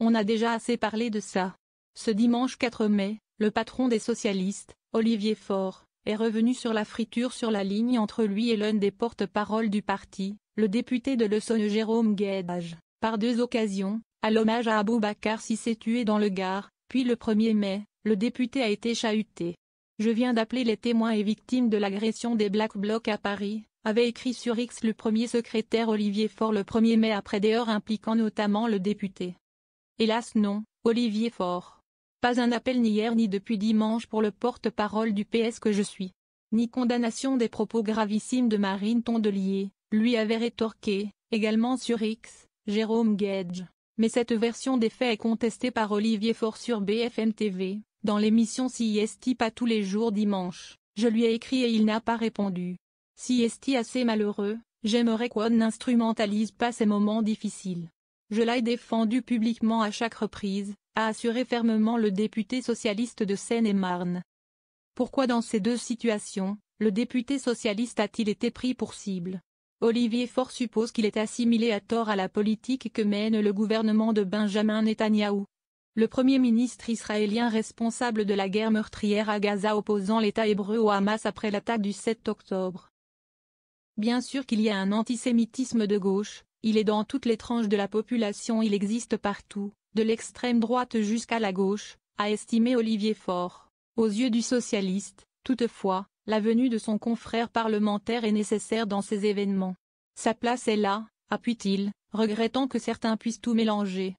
On a déjà assez parlé de ça. Ce dimanche 4 mai, le patron des socialistes, Olivier Faure, est revenu sur la friture sur la ligne entre lui et l'un des porte-parole du parti, le député de l'Essonne Jérôme Guedj, par 2 occasions, à l'hommage à Aboubacar Cissé tué dans le Gard, puis le 1er mai, le député a été chahuté. Je viens d'appeler les témoins et victimes de l'agression des Black Blocs à Paris, avait écrit sur X le premier secrétaire Olivier Faure le 1er mai après des heures impliquant notamment le député. Hélas non, Olivier Faure. Pas un appel ni hier ni depuis dimanche pour le porte-parole du PS que je suis. Ni condamnation des propos gravissimes de Marine Tondelier, lui avait rétorqué, également sur X, Jérôme Guedj. Mais cette version des faits est contestée par Olivier Faure sur BFM TV, dans l'émission CIST pas tous les jours dimanche. Je lui ai écrit et il n'a pas répondu. CIST assez malheureux, j'aimerais qu'on n'instrumentalise pas ces moments difficiles. Je l'ai défendu publiquement à chaque reprise, a assuré fermement le député socialiste de Seine-et-Marne. Pourquoi dans ces 2 situations, le député socialiste a-t-il été pris pour cible? Olivier Faure suppose qu'il est assimilé à tort à la politique que mène le gouvernement de Benjamin Netanyahou. Le Premier ministre israélien responsable de la guerre meurtrière à Gaza opposant l'État hébreu au Hamas après l'attaque du 7 octobre. Bien sûr qu'il y a un antisémitisme de gauche, il est dans toutes les tranches de la population, il existe partout, de l'extrême droite jusqu'à la gauche, a estimé Olivier Faure. Aux yeux du socialiste, toutefois, la venue de son confrère parlementaire est nécessaire dans ces événements. Sa place est là, appuie-t-il, regrettant que certains puissent tout mélanger.